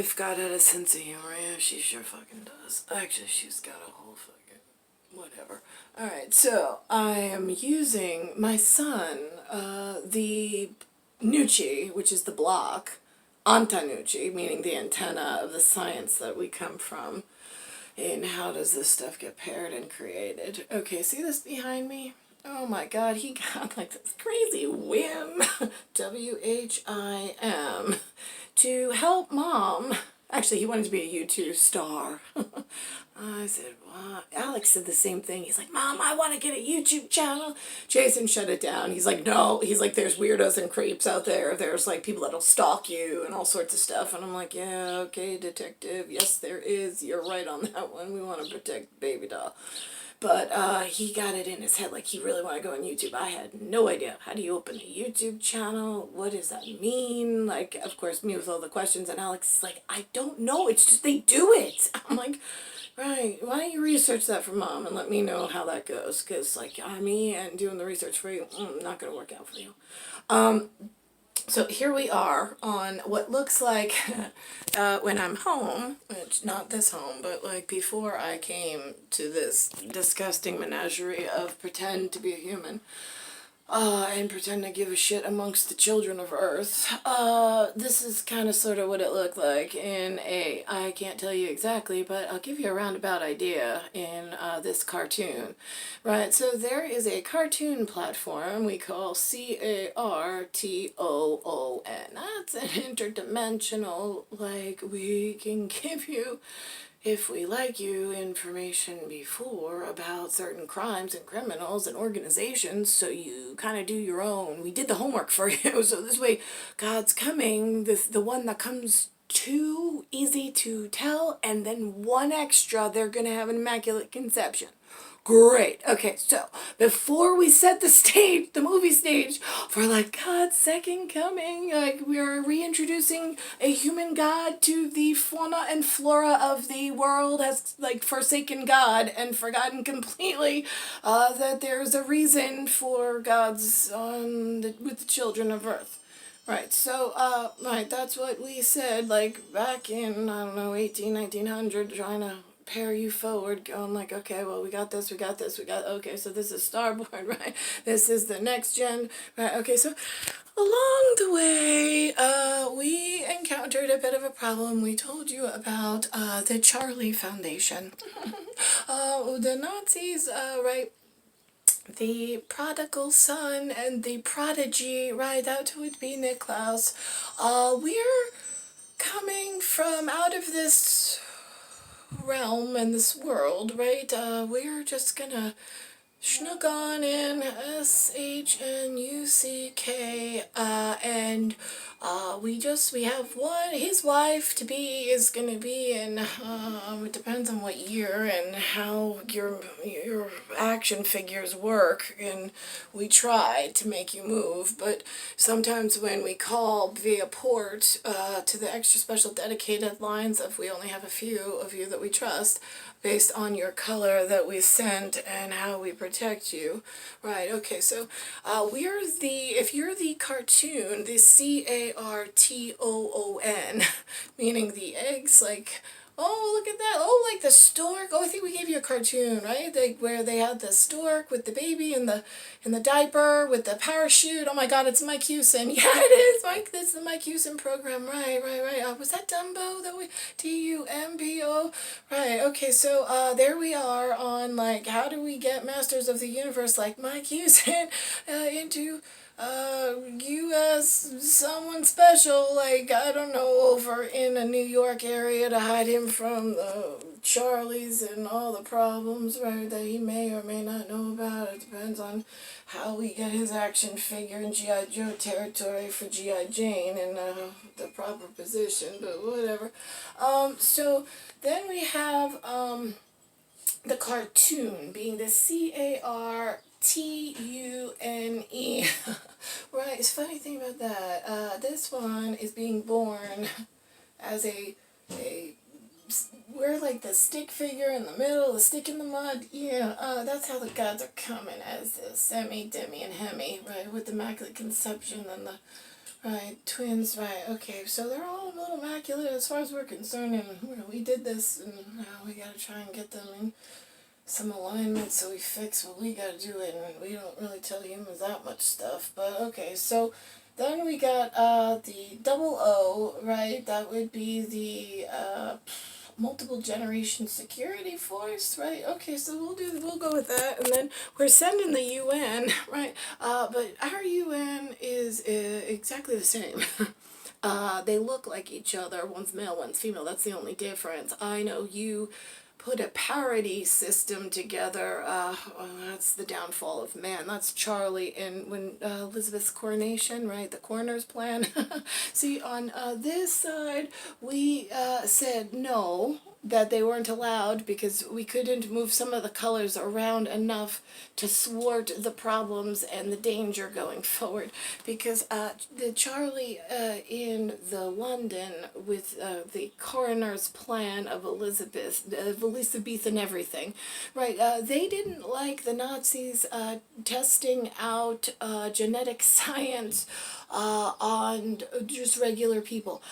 if God had a sense of humor, yeah, she sure fucking does. Actually, she's got a whole fucking whatever. Alright, so I am using my son, the Nucci, which is the block, Antanucci, meaning the antenna of the science that we come from. And how does this stuff get paired and created? Okay, see this behind me? Oh my god, he got like this crazy whim, W-H-I-M, to help mom. Actually, he wanted to be a YouTube star. I said, what? Alex said the same thing. He's like, Mom, I want to get a YouTube channel. Jason shut it down. He's like, no. He's like, there's weirdos and creeps out there. There's like people that'll stalk you and all sorts of stuff. And I'm like, yeah, okay, detective. Yes, there is. You're right on that one. We want to protect baby doll. But he got it in his head like he really wanted to go on YouTube. I had no idea. How do you open a YouTube channel? What does that mean? Like, of course, me with all the questions. And Alex is like, I don't know. It's just they do it. I'm like, right, why don't you research that for Mom and let me know how that goes? Because, like, me and doing the research for you, not going to work out for you. So here we are on what looks like when I'm home, which not this home, but like before I came to this disgusting menagerie of pretend to be a human. And pretend to give a shit amongst the children of Earth. This is kind of sort of what it looked like in I can't tell you exactly, but I'll give you a roundabout idea in this cartoon. Right, so there is a cartoon platform we call CARTOON. That's an interdimensional, like, we can give you, if we like you, information before about certain crimes and criminals and organizations, so you kind of do your own. We did the homework for you, so this way God's coming, the one that comes too easy to tell, and then one extra, they're going to have an immaculate conception. Great. Okay, so before we set the stage, the movie stage, for like God's second coming, like we are reintroducing a human God to the fauna and flora of the world, has like forsaken God and forgotten completely that there's a reason for God's with the children of Earth. Right, so, right, that's what we said, like, back in, I don't know, 1900, trying to pair you forward, going like, okay, well, we got this, okay, so this is Starboard, right, this is the next gen, right, okay, so along the way, we encountered a bit of a problem. We told you about, the Charlie Foundation. The Nazis, right, the prodigal son and the prodigy, right, that would be NICKLAUS. We're coming from out of this realm and this world, right? We're just gonna snook on in, SHNUCK, and we have one, his wife to be is gonna be in, it depends on what year and how your action figures work, and we try to make you move, but sometimes when we call via port, to the extra special dedicated lines, if we only have a few of you that we trust, based on your color that we sent and how we protect you. Right, okay, so if you're the cartoon, the CARTOON, meaning the eggs, like, oh, look at that, oh, like the stork, oh, I think we gave you a cartoon, right, like, where they had the stork with the baby in the diaper with the parachute. Oh my god, it's Mike Hewson. Yeah, it is, Mike, that's the Mike Hewson program, right, was that Dumbo, that we, DUMBO, right, okay, so, there we are on, like, how do we get Masters of the Universe like Mike Hewson, into, you as someone special, like, I don't know, over in a New York area to hide him from the Charlies and all the problems, right, that he may or may not know about. It depends on how we get his action figure in G.I. Joe territory for G.I. Jane in the proper position, but whatever. So then we have the cartoon being the CARTUNE. Right, it's a funny thing about that. This one is being born as we're like the stick figure in the middle, the stick in the mud. Yeah, that's how the gods are coming, as the semi, demi, and hemi, right, with the Immaculate Conception and the Right, twins, right, okay, so they're all a little immaculate as far as we're concerned, and we did this, and now we gotta try and get them in some alignment, so we fix what we gotta do it, and we don't really tell humans that much stuff, but okay, so then we got, the double O, right, that would be the, multiple generation security force, right? Okay, so we'll go with that, and then we're sending the UN, right? But our UN is exactly the same. They look like each other. One's male, one's female. That's the only difference. I know you put a parody system together. That's the downfall of man. That's Charlie and when Elizabeth's coronation, right? The coroner's plan. See, on this side, we said no, that they weren't allowed because we couldn't move some of the colors around enough to thwart the problems and the danger going forward. Because the Charlie in the London with the coroner's plan of Elizabeth and everything, right? They didn't like the Nazis testing out genetic science on just regular people.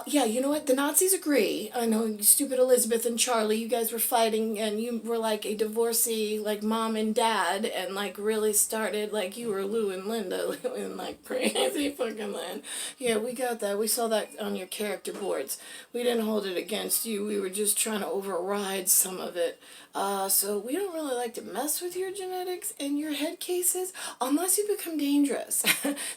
Yeah, you know what? The Nazis agree. I know, stupid Elizabeth and Charlie, you guys were fighting and you were like a divorcee, like mom and dad, and like really started like you were Lou and Linda in like crazy fucking land. Yeah, we got that. We saw that on your character boards. We didn't hold it against you. We were just trying to override some of it. So we don't really like to mess with your genetics and your head cases unless you become dangerous.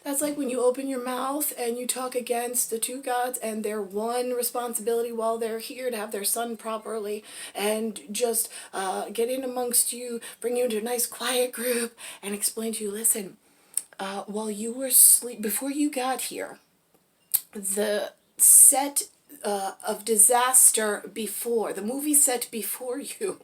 That's like when you open your mouth and you talk against the two gods and their one responsibility while they're here to have their son properly and just get in amongst you, bring you into a nice quiet group and explain to you, listen, while you were asleep, before you got here, the set of disaster before, the movie set before you,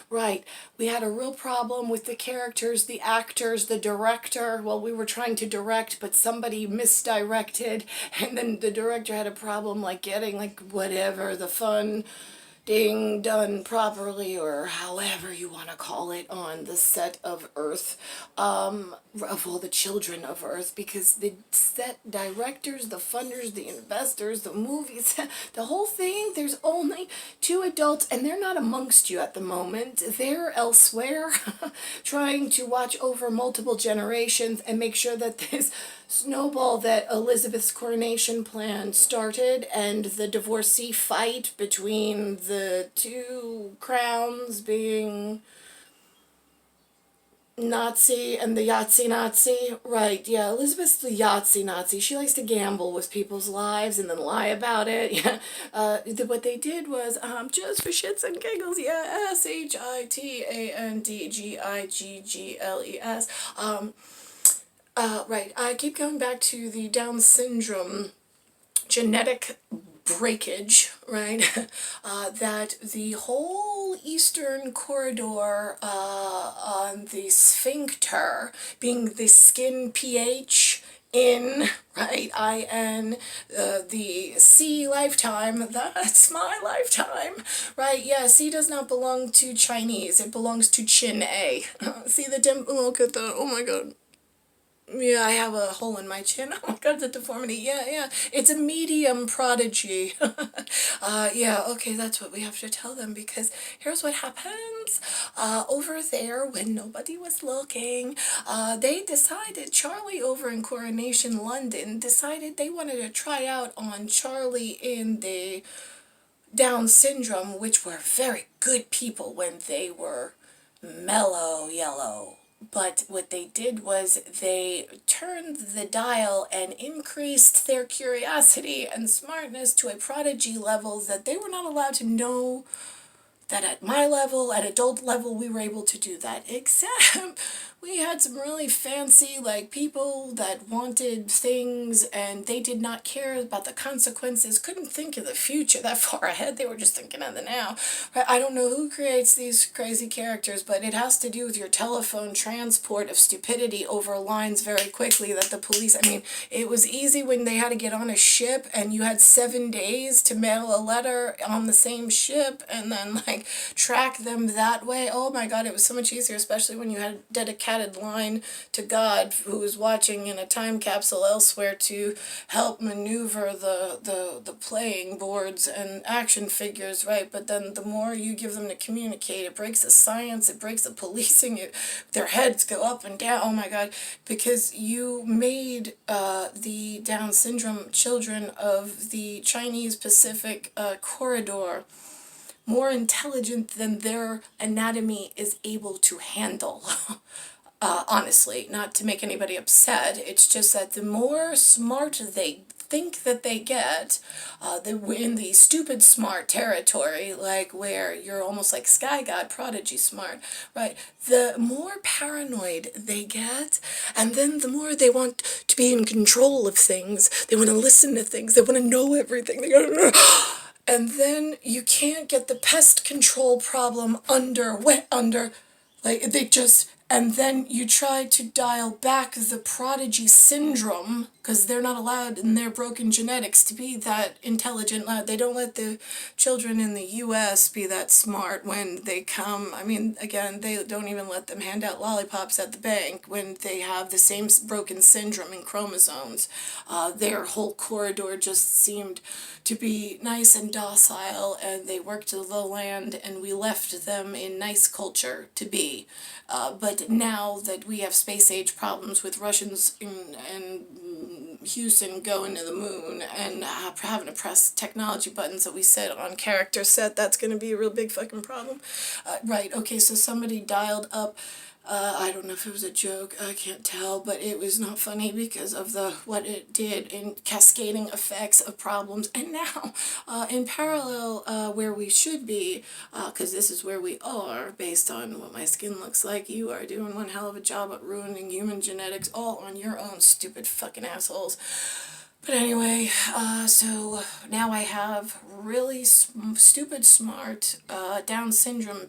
right, we had a real problem with the characters, the actors, the director. Well, we were trying to direct, but somebody misdirected, and then the director had a problem like getting like whatever, the fun ding done properly, or however you want to call it, on the set of Earth, of all the children of Earth, because the set directors, the funders, the investors, the movies, the whole thing, there's only two adults, and they're not amongst you at the moment. They're elsewhere, trying to watch over multiple generations and make sure that this snowball that Elizabeth's coronation plan started and the divorcee fight between the two crowns being Nazi and the Yahtzee Nazi. Right, yeah, Elizabeth's the Yahtzee Nazi. She likes to gamble with people's lives and then lie about it. Yeah, what they did was, just for shits and giggles, yeah, SHITANDGIGGLES, right, I keep going back to the Down syndrome genetic breakage, right? That the whole eastern corridor on the sphincter, being the skin pH in, right, IN, the C lifetime, that's my lifetime, right? Yeah, C does not belong to Chinese, it belongs to Chin A. See the look at that, oh my god. Yeah, I have a hole in my chin. Oh my god, the deformity. Yeah, yeah. It's a medium prodigy. Yeah, okay, that's what we have to tell them, because here's what happens. Over there, when nobody was looking, they decided, Charlie over in Coronation London decided they wanted to try out on Charlie in the Down syndrome, which were very good people when they were mellow yellow. But what they did was they turned the dial and increased their curiosity and smartness to a prodigy level that they were not allowed to know that at my level, at adult level, we were able to do that. Except we had some really fancy, like, people that wanted things and they did not care about the consequences, couldn't think of the future that far ahead. They were just thinking of the now. I don't know who creates these crazy characters, but it has to do with your telephone transport of stupidity over lines very quickly that the police, I mean, it was easy when they had to get on a ship and you had 7 days to mail a letter on the same ship, and then, like, like track them that way. Oh my God, it was so much easier, especially when you had a dedicated line to God who was watching in a time capsule elsewhere to help maneuver the playing boards and action figures, right? But then the more you give them to communicate, it breaks the science, it breaks the policing, their heads go up and down. Oh my God, because you made the Down syndrome children of the Chinese Pacific corridor more intelligent than their anatomy is able to handle. Honestly, not to make anybody upset, it's just that the more smart they think that they get, in the stupid smart territory, like where you're almost like Sky God, Prodigy smart, right? The more paranoid they get, and then the more they want to be in control of things, they want to listen to things, they want to know everything, they go, and then you can't get the pest control problem under, like, they just, and then you try to dial back the prodigy syndrome, because they're not allowed in their broken genetics to be that intelligent. They don't let the children in the US be that smart when they come. I mean, again, they don't even let them hand out lollipops at the bank when they have the same broken syndrome in chromosomes. Their whole corridor just seemed to be nice and docile, and they worked to the lowland, and we left them in nice culture to be. But now that we have space age problems with Russians and Houston going to the moon and having to press technology buttons that we said on character set, that's going to be a real big fucking problem. Right, okay, so somebody dialed up, I don't know if it was a joke, I can't tell, but it was not funny because of what it did in cascading effects of problems. And now, in parallel, where we should be, because this is where we are, based on what my skin looks like, you are doing one hell of a job at ruining human genetics all on your own, stupid fucking assholes. But anyway, so now I have really stupid smart Down syndrome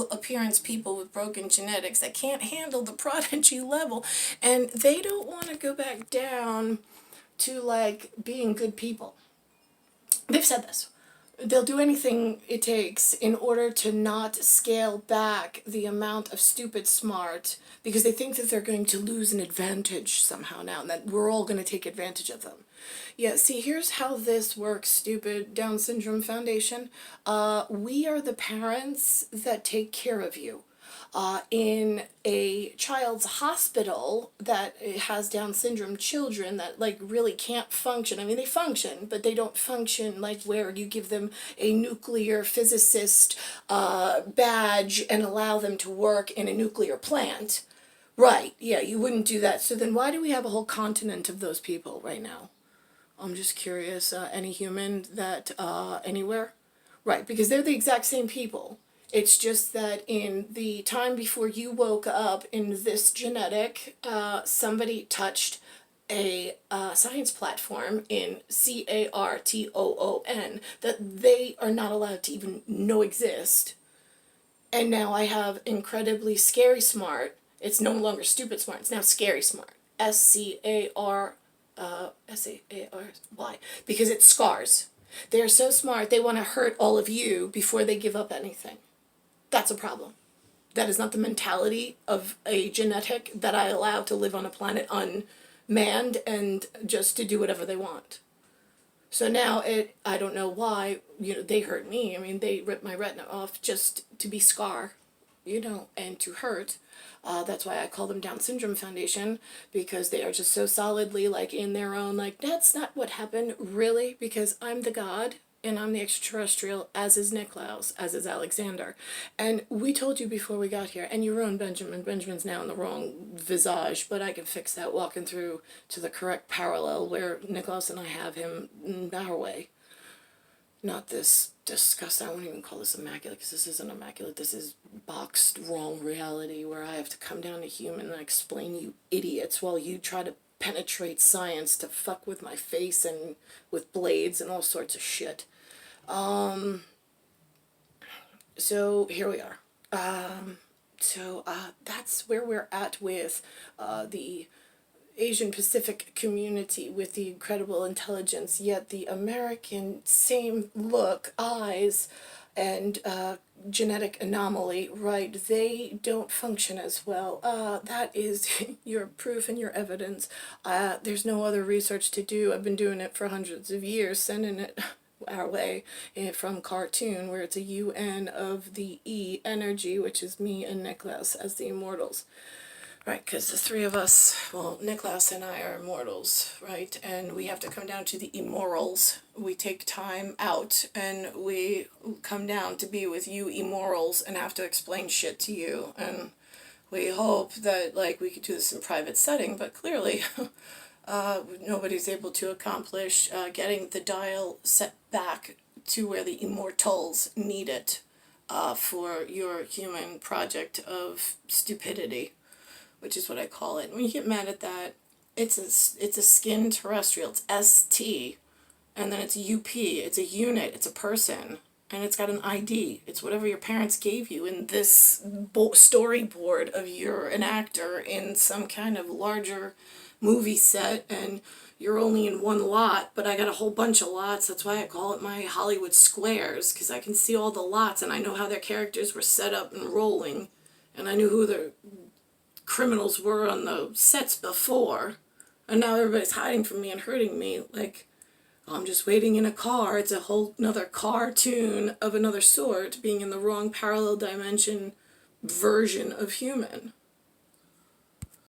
appearance people with broken genetics that can't handle the prodigy level, and they don't want to go back down to like being good people. They've said this. They'll do anything it takes in order to not scale back the amount of stupid smart, because they think that they're going to lose an advantage somehow now, and that we're all going to take advantage of them. Yeah, see, here's how this works, stupid Down Syndrome Foundation. We are the parents that take care of you. In a child's hospital that has Down syndrome children that like really can't function. I mean, they function, but they don't function like where you give them a nuclear physicist badge and allow them to work in a nuclear plant. Right, yeah, you wouldn't do that. So then why do we have a whole continent of those people right now? I'm just curious, any human that, anywhere? Right, because they're the exact same people. It's just that in the time before you woke up in this genetic, somebody touched a science platform in CARTOON that they are not allowed to even know exist. And now I have incredibly scary smart. It's no longer stupid smart, it's now scary smart. SCAR SARY, because it scars. They are so smart, they want to hurt all of you before they give up anything. That's a problem. That is not the mentality of a genetic that I allow to live on a planet unmanned and just to do whatever they want. So now I don't know why, they hurt me. I mean, they ripped my retina off just to be scar, and to hurt. That's why I call them Down Syndrome Foundation, because they are just so solidly like in their own, like, that's not what happened, really, because I'm the god and I'm the extraterrestrial, as is NICKLAUS, as is Alexander. And we told you before we got here, and you ruined Benjamin. Benjamin's now in the wrong visage, but I can fix that walking through to the correct parallel where NICKLAUS and I have him our way. Not this disgusting, I wouldn't even call this immaculate, because this isn't immaculate, this is boxed wrong reality where I have to come down to human and explain you idiots while you try to penetrate science to fuck with my face and with blades and all sorts of shit. So here we are. So that's where we're at with the Asian Pacific community with the incredible intelligence, yet the American same look, eyes, and genetic anomaly, right, they don't function as well. That is your proof and your evidence. There's no other research to do. I've been doing it for hundreds of years, sending it our way from cartoon, where it's a UN of the E energy, which is me and NICKLAUS as the immortals. Right, because the three of us, well, NICKLAUS and I are immortals, right? And we have to come down to the immorals. We take time out and we come down to be with you immorals and have to explain shit to you. And we hope that, like, we could do this in private setting, but clearly nobody's able to accomplish getting the dial set back to where the immortals need it for your human project of stupidity, which is what I call it. When you get mad at that, it's a skin terrestrial. It's ST, and then it's UP. It's a unit. It's a person, and it's got an ID. It's whatever your parents gave you in this storyboard of you're an actor in some kind of larger movie set, and you're only in one lot, but I got a whole bunch of lots. That's why I call it my Hollywood squares, because I can see all the lots, and I know how their characters were set up and rolling, and I knew who the criminals were on the sets before, and now everybody's hiding from me and hurting me. Like, I'm just waiting in a car. It's a whole another cartoon of another sort, being in the wrong parallel dimension version of human.